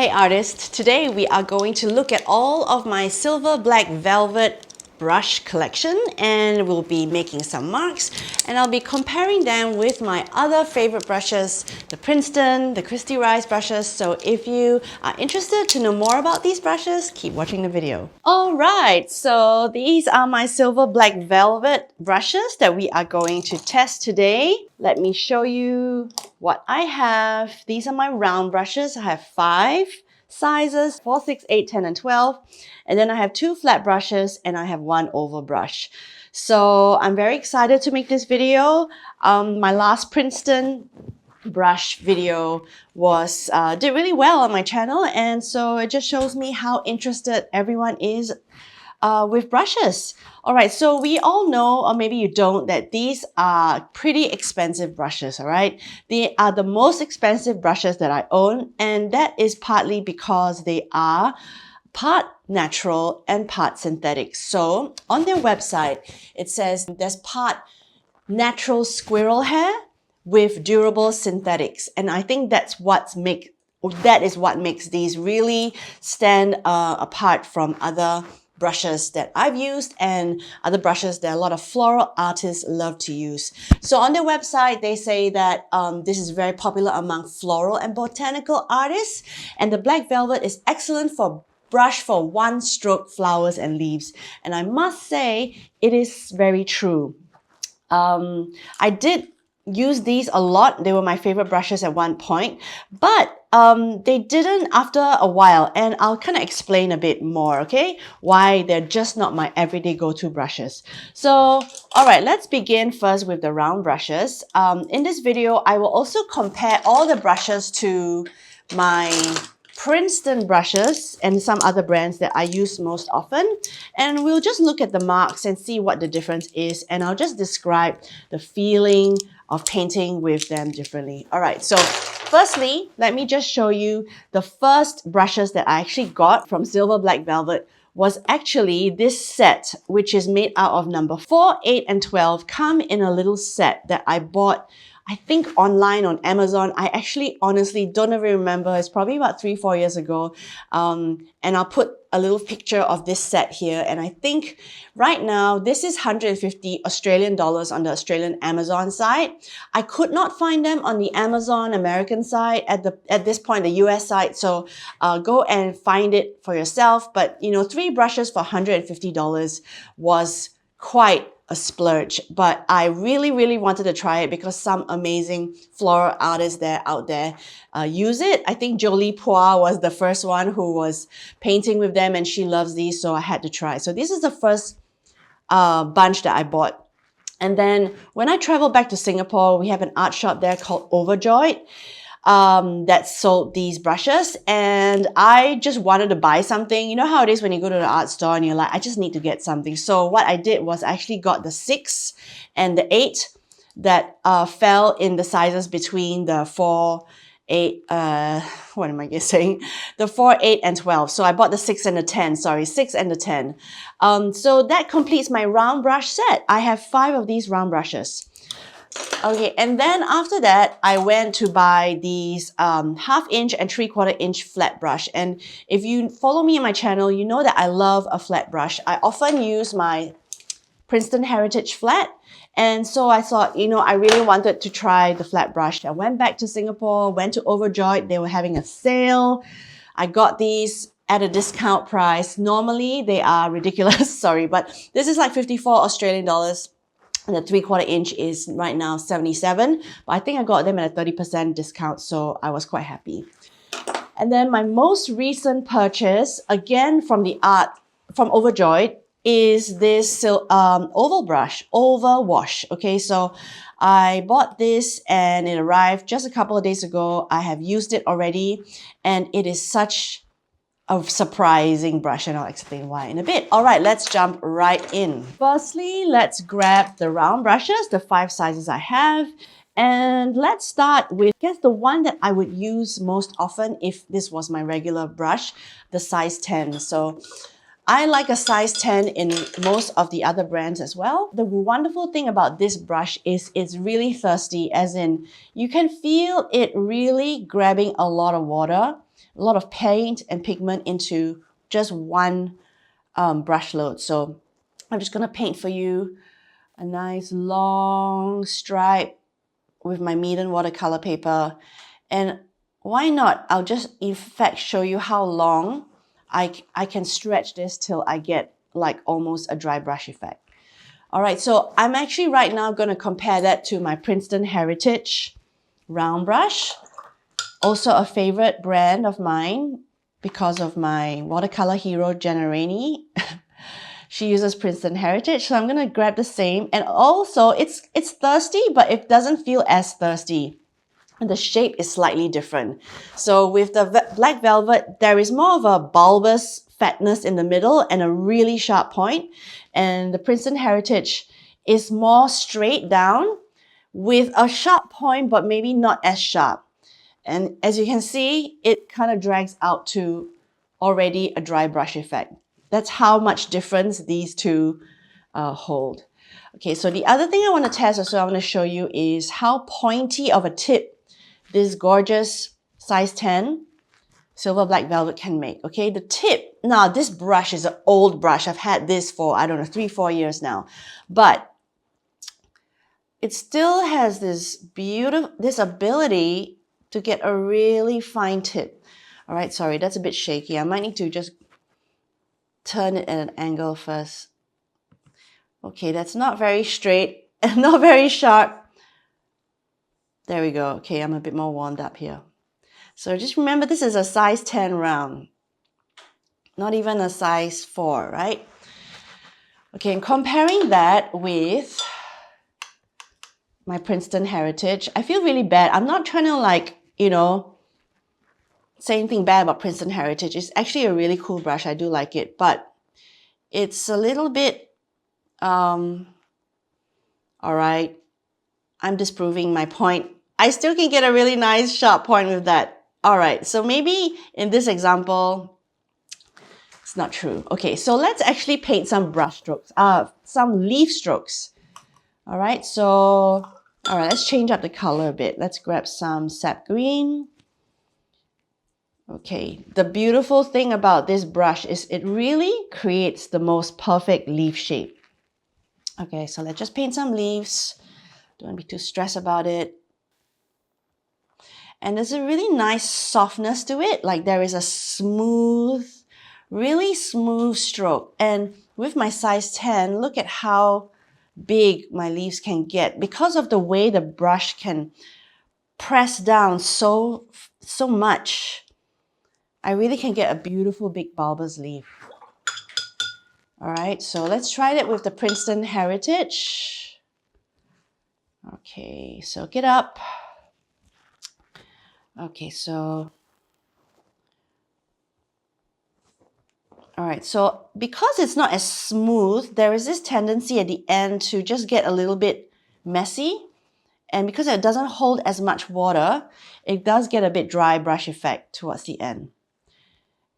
Hey artists, today we are going to look at all of my silver black velvet brush collection, and we'll be making some marks, and I'll be comparing them with my other favorite brushes, the Princeton, the Christy Rice brushes. So if you are interested to know more about these brushes, keep watching the video. Alright, so these are my silver black velvet brushes that we are going to test today. Let me show you what I have. These are my round brushes. I have 5 sizes, 4, 6, 8, 10, and 12. And then I have 2 flat brushes and I have 1 oval brush. So I'm very excited to make this video. My last Princeton brush video was did really well on my channel, and so it just shows me how interested everyone is with brushes. All right, so we all know, or maybe you don't, that these are pretty expensive brushes, all right? They are the most expensive brushes that I own, and that is partly because they are part natural and part synthetic. So on their website, it says there's part natural squirrel hair with durable synthetics. And I think that is what makes these really stand apart from other brushes that I've used and other brushes that a lot of floral artists love to use. So on their website, they say that this is very popular among floral and botanical artists, and the black velvet is excellent for brush for one-stroke flowers and leaves. And I must say, it is very true. I did use these a lot. They were my favorite brushes at one point, but they didn't after a while, and I'll kind of explain a bit more, okay, why they're just not my everyday go-to brushes. So, all right, let's begin first with the round brushes. In this video, I will also compare all the brushes to my Princeton brushes and some other brands that I use most often, and we'll just look at the marks and see what the difference is, and I'll just describe the feeling of painting with them differently. All right, so firstly, let me just show you the first brushes that I actually got from Silver Black Velvet was actually this set, which is made out of number 4, 8, and 12, come in a little set that I bought, I think, online on Amazon. I actually honestly don't even remember. It's probably about 3, 4 years ago. And I'll put a little picture of this set here. And I think right now, this is 150 Australian dollars on the Australian Amazon side. I could not find them on the Amazon American side at this point, the US side. So go and find it for yourself. But, you know, 3 brushes for $150 was quite a splurge, but I really, really wanted to try it because some amazing floral artists out there use it. I think Jolie Poir was the first one who was painting with them, and she loves these, so I had to try. So this is the first bunch that I bought. And then when I traveled back to Singapore, we have an art shop there called Overjoyed that sold these brushes, and I just wanted to buy something. You know how it is when you go to the art store and you're like, I just need to get something. So what I did was I actually got the 6 and the 8 that fell in the sizes between the 4, 8, what am I guessing? The 4, 8, and 12. So I bought the 6 and the 10, sorry, 6 and the 10. So that completes my round brush set. I have 5 of these round brushes. Okay, and then after that, I went to buy these 1/2 inch and 3/4 inch flat brush. And if you follow me on my channel, you know that I love a flat brush. I often use my Princeton Heritage flat. And so I thought, you know, I really wanted to try the flat brush. I went back to Singapore, went to Overjoyed. They were having a sale. I got these at a discount price. Normally, they are ridiculous, sorry, but this is like 54 Australian dollars. And the 3/4 inch is right now 77, but I think I got them at a 30% discount, so I was quite happy. And then my most recent purchase, again from Overjoyed, is this oval brush, oval wash. Okay, so I bought this and it arrived just a couple of days ago. I have used it already, and it is such a surprising brush, and I'll explain why in a bit. All right, let's jump right in. Firstly, let's grab the round brushes, the 5 sizes I have, and let's start with, I guess, the one that I would use most often if this was my regular brush, the size 10. So I like a size 10 in most of the other brands as well. The wonderful thing about this brush is it's really thirsty, as in you can feel it really grabbing a lot of water. a lot of paint and pigment into just one brush load. So I'm just going to paint for you a nice long stripe with my Meeden watercolor paper. And why not? I'll just in fact show you how long I can stretch this till I get like almost a dry brush effect. All right, so I'm actually right now going to compare that to my Princeton Heritage round brush. Also a favorite brand of mine because of my watercolor hero, Jenna Rainey. She uses Princeton Heritage, so I'm going to grab the same. And also, it's thirsty, but it doesn't feel as thirsty. And the shape is slightly different. So with the black velvet, there is more of a bulbous fatness in the middle and a really sharp point. And the Princeton Heritage is more straight down with a sharp point, but maybe not as sharp. And as you can see, it kind of drags out to already a dry brush effect. That's how much difference these two hold. Okay, so the other thing I want to test also I want to show you is how pointy of a tip this gorgeous size 10 silver black velvet can make. Okay, the tip, now this brush is an old brush. I've had this for, I don't know, 3-4 years now. But it still has this beautiful, this ability to get a really fine tip. All right, sorry, that's a bit shaky. I might need to just turn it at an angle first. Okay, that's not very straight and not very sharp. There we go. Okay, I'm a bit more warmed up here. So just remember, this is a size 10 round, not even a size 4, right? Okay, and comparing that with my Princeton Heritage, I feel really bad. I'm not trying to like, you know, say anything bad about Princeton Heritage. It's actually a really cool brush. I do like it, but it's a little bit, all right, I'm disproving my point. I still can get a really nice sharp point with that. All right, so maybe in this example, it's not true. Okay, so let's actually paint some brush strokes, some leaf strokes. All right, so, all right, let's change up the color a bit. Let's grab some Sap Green. Okay, the beautiful thing about this brush is it really creates the most perfect leaf shape. Okay, so let's just paint some leaves. Don't be too stressed about it. And there's a really nice softness to it. Like there is a smooth, really smooth stroke. And with my size 10, look at how big my leaves can get because of the way the brush can press down so much. I really can get a beautiful big bulbous leaf. All right, so let's try it with the Princeton Heritage. Okay, so get up. Okay, so, all right, so because it's not as smooth, there is this tendency at the end to just get a little bit messy. And because it doesn't hold as much water, it does get a bit dry brush effect towards the end.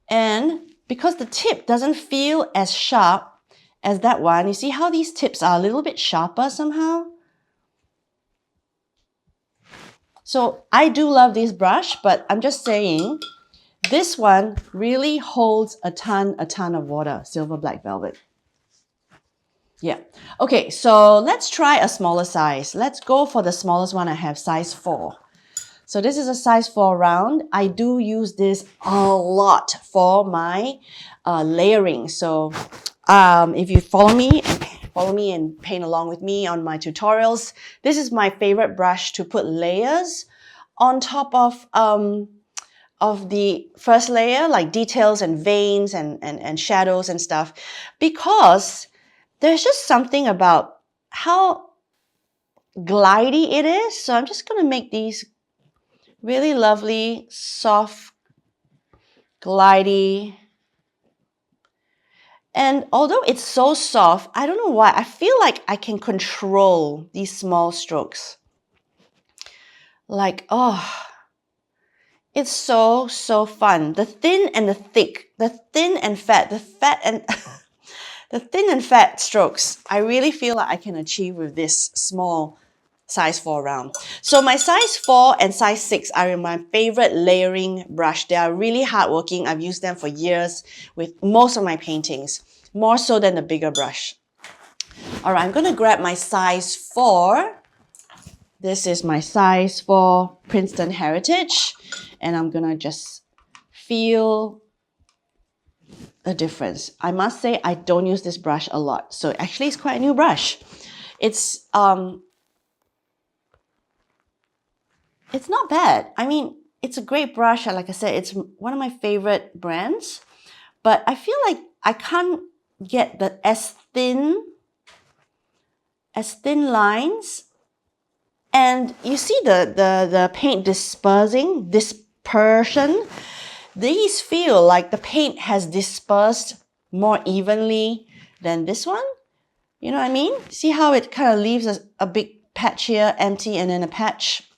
And because the tip doesn't feel as sharp as that one, you see how these tips are a little bit sharper somehow? So I do love this brush, but I'm just saying this one really holds a ton of water, silver black velvet. Yeah. Okay, so let's try a smaller size. Let's go for the smallest one I have, size 4. So this is a size 4 round. I do use this a lot for my layering. So if you follow me and paint along with me on my tutorials, this is my favorite brush to put layers on top of the first layer, like details and veins and shadows and stuff, because there's just something about how glidey it is. So I'm just going to make these really lovely, soft, glidey. And although it's so soft, I don't know why, I feel like I can control these small strokes. Like, oh, it's so fun. The thin and the thick, the thin and fat, the fat and the thin and fat strokes, I really feel like I can achieve with this small size 4 round. So my size 4 and size 6 are my favorite layering brush. They are really hardworking. I've used them for years with most of my paintings, more so than the bigger brush. All right, I'm going to grab my size 4. This is my size 4 Princeton Heritage, and I'm going to just feel a difference. I must say I don't use this brush a lot, so actually it's quite a new brush. It's not bad. I mean, it's a great brush. Like I said, it's one of my favorite brands, but I feel like I can't get the as thin lines. And you see the paint dispersion. These feel like the paint has dispersed more evenly than this one. You know what I mean? See how it kind of leaves a big patch here, empty, and then a patch.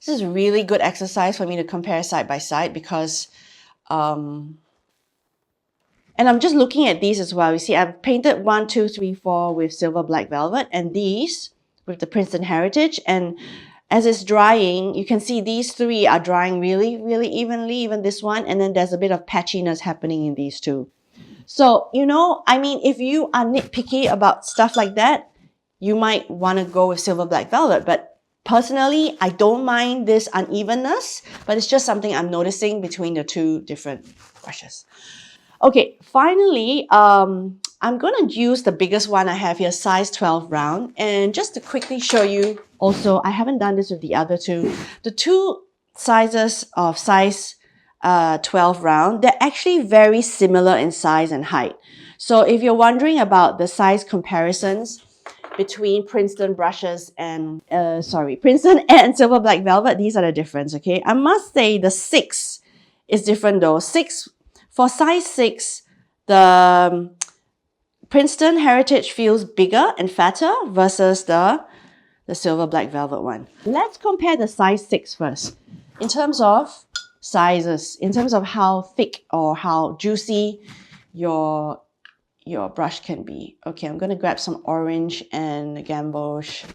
This is a really good exercise for me to compare side by side because, and I'm just looking at these as well. You see, I've painted 1, 2, 3, 4 with silver black velvet, and these with the Princeton Heritage. And as it's drying, you can see these 3 are drying really, really evenly, even this one. And then there's a bit of patchiness happening in these 2. So, you know, I mean, if you are nitpicky about stuff like that, you might want to go with silver black velvet. But personally, I don't mind this unevenness, but it's just something I'm noticing between the 2 different brushes. Okay, finally, I'm going to use the biggest one I have here, size 12 round. And just to quickly show you, also, I haven't done this with the other 2. The 2 sizes of size 12 round, they're actually very similar in size and height. So if you're wondering about the size comparisons between Princeton brushes and, Princeton and silver black velvet, these are the difference, okay? I must say the 6 is different though. For size 6, the Princeton Heritage feels bigger and fatter versus the silver black velvet one. Let's compare the size 6 first. In terms of sizes, in terms of how thick or how juicy your brush can be. Okay, I'm going to grab some orange and gamboge,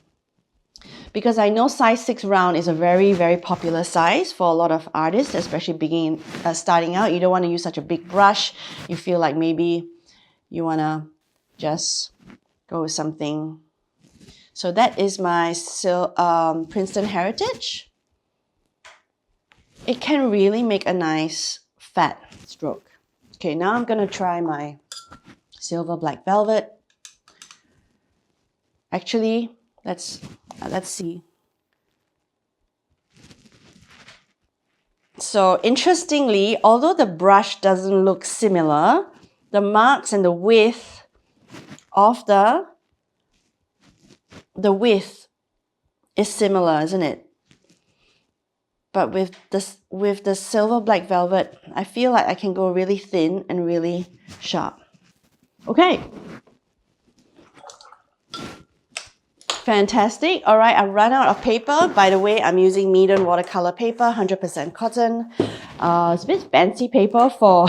because I know size 6 round is a very, very popular size for a lot of artists, especially starting out. You don't want to use such a big brush. You feel like maybe you want to just go with something. So that is my Princeton Heritage. It can really make a nice fat stroke. Okay, now I'm going to try my silver black velvet. Actually, let's see. So interestingly, although the brush doesn't look similar, the marks and the width of the width is similar, isn't it? But with the silver black velvet, I feel like I can go really thin and really sharp. Okay. Fantastic. All right, I've run out of paper. By the way, I'm using Medan watercolor paper, 100% cotton. It's a bit fancy paper for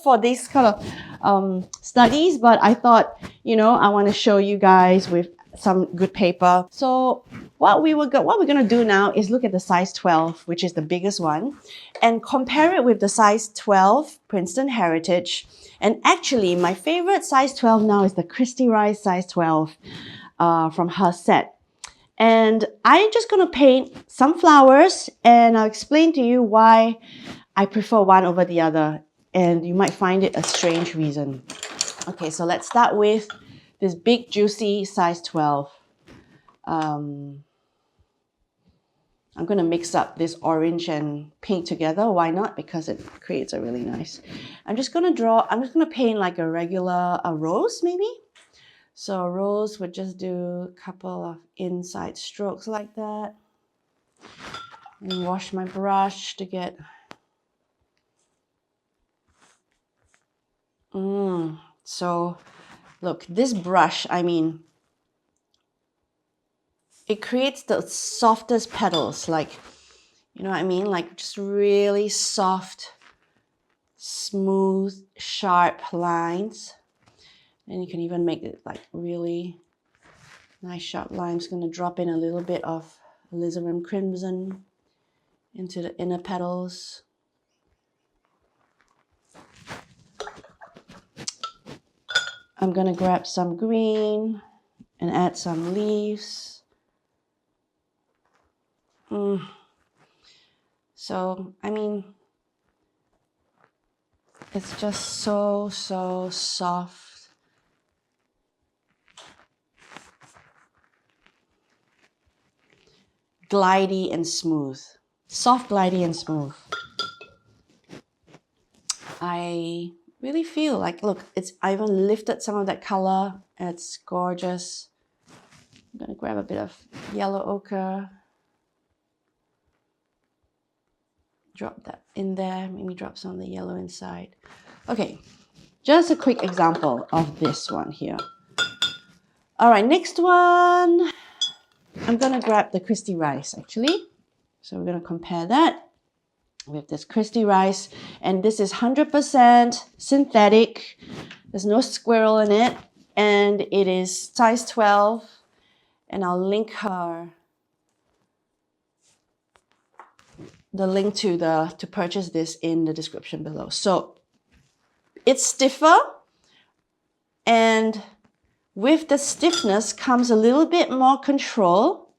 for these kind of studies, but I thought, you know, I want to show you guys with some good paper. So what we're going to do now is look at the size 12, which is the biggest one, and compare it with the size 12 Princeton Heritage. And actually, my favorite size 12 now is the Christy Rice size 12 from her set. And I'm just going to paint some flowers, and I'll explain to you why I prefer one over the other. And you might find it a strange reason. Okay, so let's start with this big, juicy size 12. I'm going to mix up this orange and pink together. Why not? Because it creates a really nice. I'm just going to paint like a regular rose maybe. So a rose would just do a couple of inside strokes like that. And wash my brush to get... So look, this brush, I mean, it creates the softest petals, like, you know what I mean? Like just really soft, smooth, sharp lines. And you can even make it like really, Nice sharp line. I'm just going to drop in a little bit of alizarin crimson into the inner petals. I'm going to grab some green and add some leaves. So, I mean, it's just so soft. Glidey and smooth. Soft, glidey and smooth. I really feel like, look, I even lifted some of that color. It's gorgeous. I'm gonna grab a bit of yellow ochre. Drop that in there. Maybe drop some of the yellow inside. Okay, just a quick example of this one here. All right, next one. I'm gonna grab the Christie rice actually. So we're gonna compare that with this Christie rice, and this is 100% synthetic. There's no squirrel in it, and it is size 12, and I'll link the link to purchase this in the description below. So it's stiffer, and with the stiffness comes a little bit more control,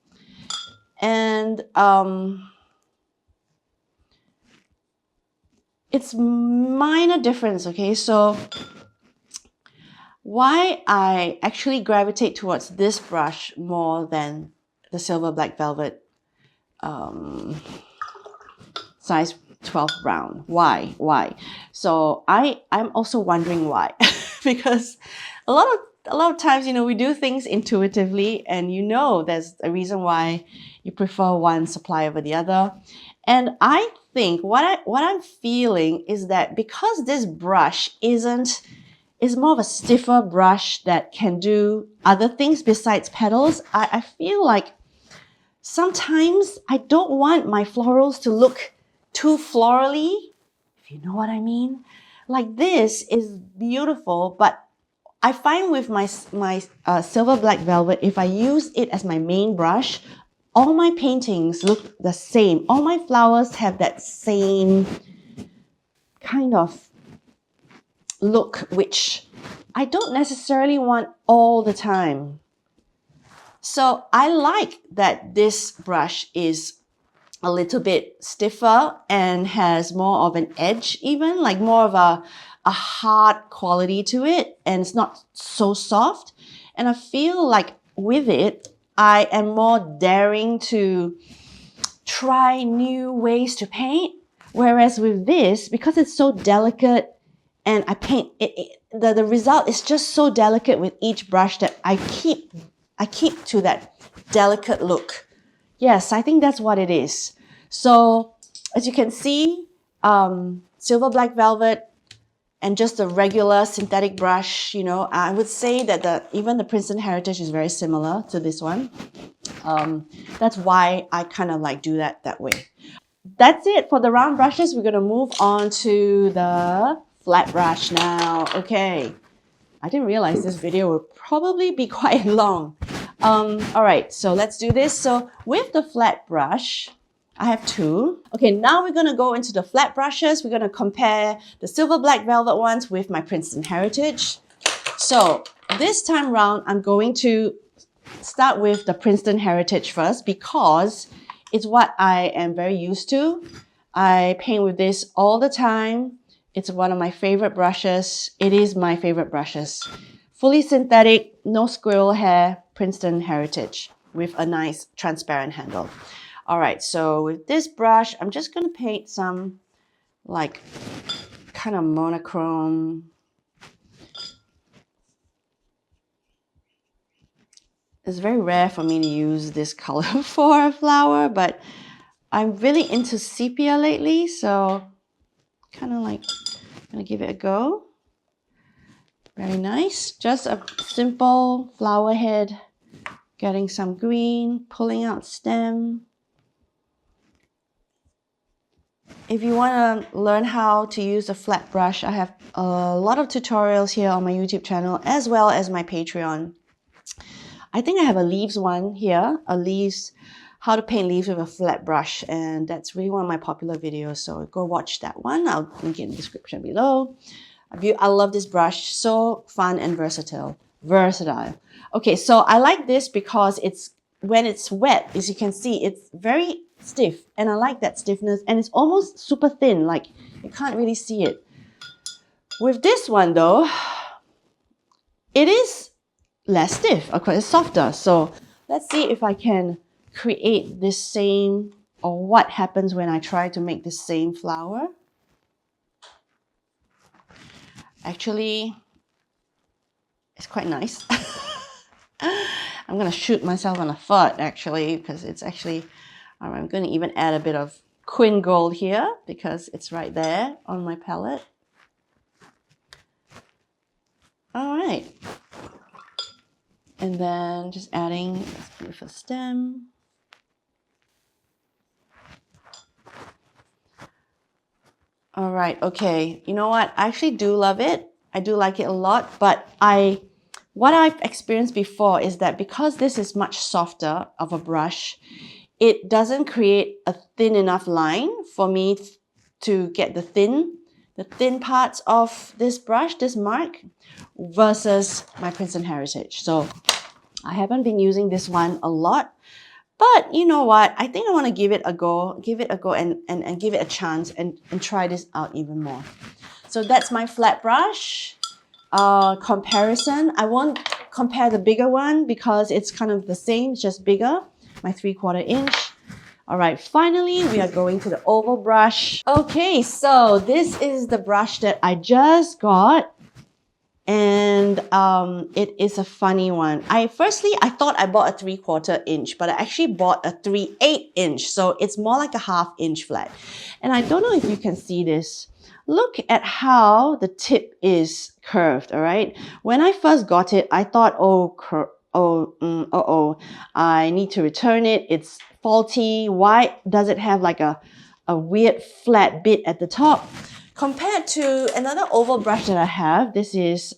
and it's minor difference, okay? So why I actually gravitate towards this brush more than the Silver Black Velvet size 12 brown. Why? So I'm also wondering why. Because a lot of times, you know, we do things intuitively, and you know there's a reason why you prefer one supply over the other. And I think what I'm feeling is that because this brush is more of a stiffer brush that can do other things besides petals, I feel like sometimes I don't want my florals to look too florally, if you know what I mean. Like, this is beautiful, but I find with my Silver Black Velvet, if I use it as my main brush, all my paintings look the same. All my flowers have that same kind of look, which I don't necessarily want all the time. So I like that this brush is a little bit stiffer and has more of an edge, even like more of a hard quality to it, and it's not so soft. And I feel like with it, I am more daring to try new ways to paint. Whereas with this, because it's so delicate and I paint it, the result is just so delicate with each brush that I keep to that delicate look. Yes, I think that's what it is. So as you can see, Silver Black Velvet and just a regular synthetic brush, you know, I would say that even the Princeton Heritage is very similar to this one. That's why I kind of like do that way. That's it for the round brushes. We're going to move on to the flat brush now. Okay, I didn't realize this video would probably be quite long. All right, so let's do this. So with the flat brush, I have two. Okay, now we're going to go into the flat brushes. We're going to compare the Silver Black Velvet ones with my Princeton Heritage. So this time round, I'm going to start with the Princeton Heritage first because it's what I am very used to. I paint with this all the time. It's one of my favorite brushes. It is my favorite brushes. Fully synthetic, no squirrel hair, Princeton Heritage with a nice transparent handle. All right, so with this brush, I'm just going to paint some like kind of monochrome. It's very rare for me to use this color for a flower, but I'm really into sepia lately, so kind of like I'm going to give it a go. Very nice. Just a simple flower head, getting some green, pulling out stem. If you want to learn how to use a flat brush, I have a lot of tutorials here on my YouTube channel as well as my Patreon. I think I have a leaves one here, how to paint leaves with a flat brush, and that's really one of my popular videos, so go watch that one. I'll link it in the description below. I love this brush, so fun and versatile. Okay, so I like this because when it's wet, as you can see, it's very stiff, and I like that stiffness, and it's almost super thin, like you can't really see it. With this one though, it is less stiff, of course, it's softer. So let's see if I can create this same, or what happens when I try to make the same flower. Actually, it's quite nice. I'm gonna shoot myself on the foot actually, because it's actually, I'm gonna even add a bit of Quin Gold here because it's right there on my palette. All right. And then just adding this beautiful stem. All right, okay. You know what? I actually do love it. I do like it a lot, but what I've experienced before is that because this is much softer of a brush, it doesn't create a thin enough line for me to get the thin parts of this brush, this mark, versus my Princeton Heritage. So I haven't been using this one a lot, but you know what? I think I want to give it a go and give it a chance and try this out even more. So that's my flat brush comparison. I won't compare the bigger one because it's kind of the same, it's just bigger, my 3/4 inch. All right, finally, we are going to the oval brush. Okay, so this is the brush that I just got. And it is a funny one. Firstly, I thought I bought a 3/4 inch, but I actually bought a 3/8 inch. So it's more like a 1/2 inch flat. And I don't know if you can see this. Look at how the tip is curved, all right? When I first got it, I thought, I need to return it. It's faulty. Why does it have like a weird flat bit at the top? Compared to another oval brush that I have, this is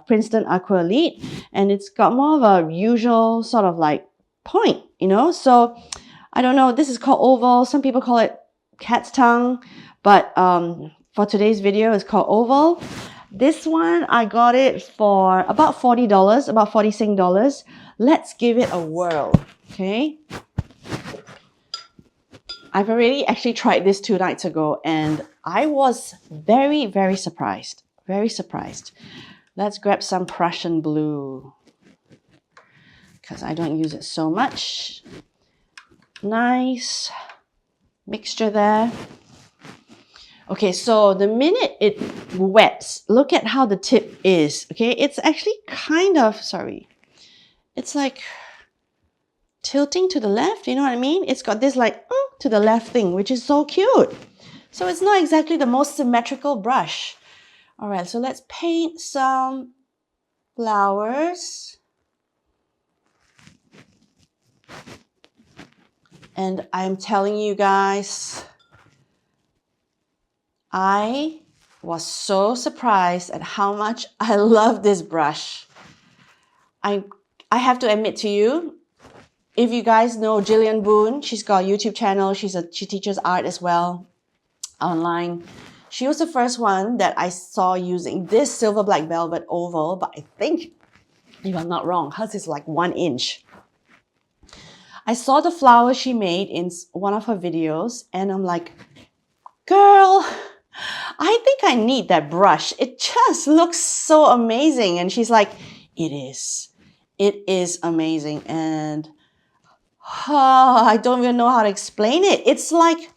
Princeton Aqua Elite, and it's got more of a usual sort of like point, you know? So, I don't know, this is called oval. Some people call it cat's tongue, but for today's video, it's called oval. This one, I got it for about $40, about 40 Sing dollars. Let's give it a whirl, okay? I've already actually tried this 2 nights ago, and I was very, very surprised. Very surprised. Let's grab some Prussian blue because I don't use it so much. Nice mixture there. Okay, so the minute it wets, look at how the tip is. Okay, it's actually kind of, it's like tilting to the left, you know what I mean? It's got this like to the left thing, which is so cute. So it's not exactly the most symmetrical brush. All right, so let's paint some flowers. And I'm telling you guys, I was so surprised at how much I love this brush. I have to admit to you, if you guys know Jillian Boone, she's got a YouTube channel. She teaches art as well online. She was the first one that I saw using this silver black velvet oval, but I think, if I'm not wrong, hers is like 1 inch. I saw the flower she made in one of her videos, and I'm like, girl, I think I need that brush. It just looks so amazing. And she's like, it is amazing. And I don't even know how to explain it. It's like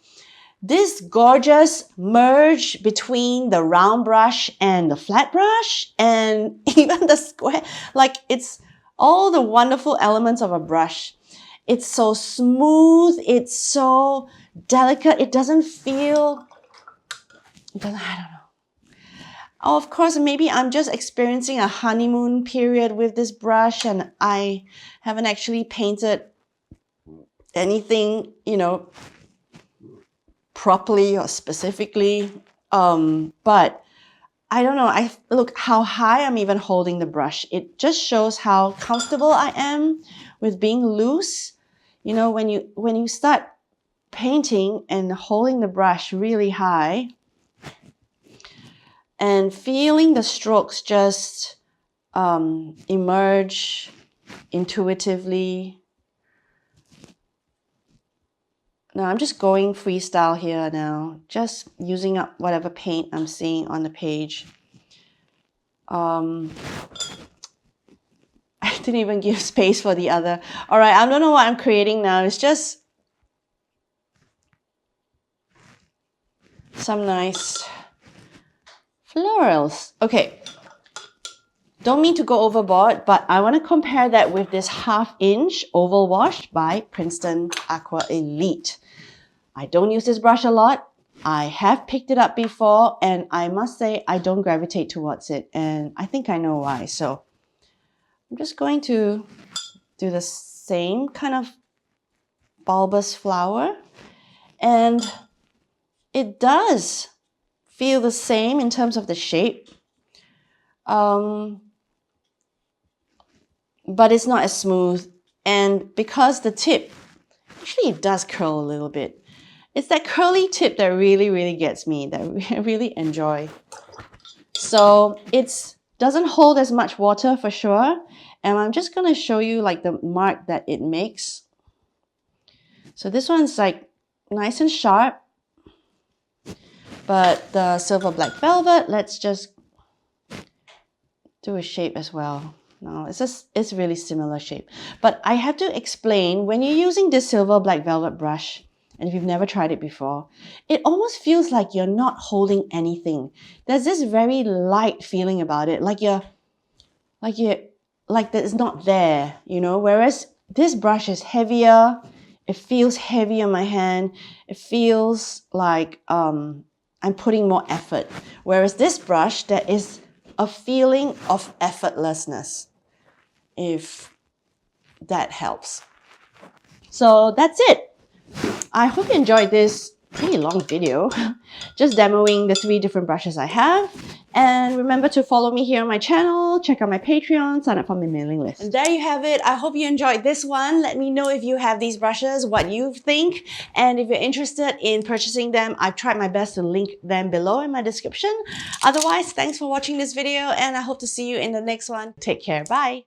this gorgeous merge between the round brush and the flat brush and even the square. Like, it's all the wonderful elements of a brush. It's so smooth. It's so delicate. It doesn't feel, I don't know. Oh, of course, maybe I'm just experiencing a honeymoon period with this brush and I haven't actually painted anything, you know, properly or specifically. But I don't know, look how high I'm even holding the brush. It just shows how comfortable I am with being loose. You know, when you start painting and holding the brush really high and feeling the strokes just emerge intuitively. Now I'm just going freestyle here now, just using up whatever paint I'm seeing on the page. I didn't even give space for the other. All right, I don't know what I'm creating now. It's just some nice florals. Okay, don't mean to go overboard, but I want to compare that with this 1/2 inch oval wash by Princeton Aqua Elite. I don't use this brush a lot. I have picked it up before, and I must say I don't gravitate towards it, and I think I know why. So I'm just going to do the same kind of bulbous flower, and it does feel the same in terms of the shape, but it's not as smooth. And because the tip, actually it does curl a little bit. It's that curly tip that really gets me, that I really enjoy. So it doesn't hold as much water for sure. And I'm just going to show you like the mark that it makes. So this one's like nice and sharp. But the silver black velvet, let's just do a shape as well. No, it's really similar shape. But I have to explain, when you're using this silver black velvet brush, and if you've never tried it before, it almost feels like you're not holding anything. There's this very light feeling about it, like that it's not there, you know? Whereas this brush is heavier, it feels heavy on my hand, it feels like I'm putting more effort. Whereas this brush, there is a feeling of effortlessness, if that helps. So that's it. I hope you enjoyed this pretty long video, just demoing the 3 different brushes I have. And remember to follow me here on my channel, check out my Patreon, sign up for my mailing list. And there you have it. I hope you enjoyed this one. Let me know if you have these brushes, what you think. And if you're interested in purchasing them, I've tried my best to link them below in my description. Otherwise, thanks for watching this video, and I hope to see you in the next one. Take care. Bye.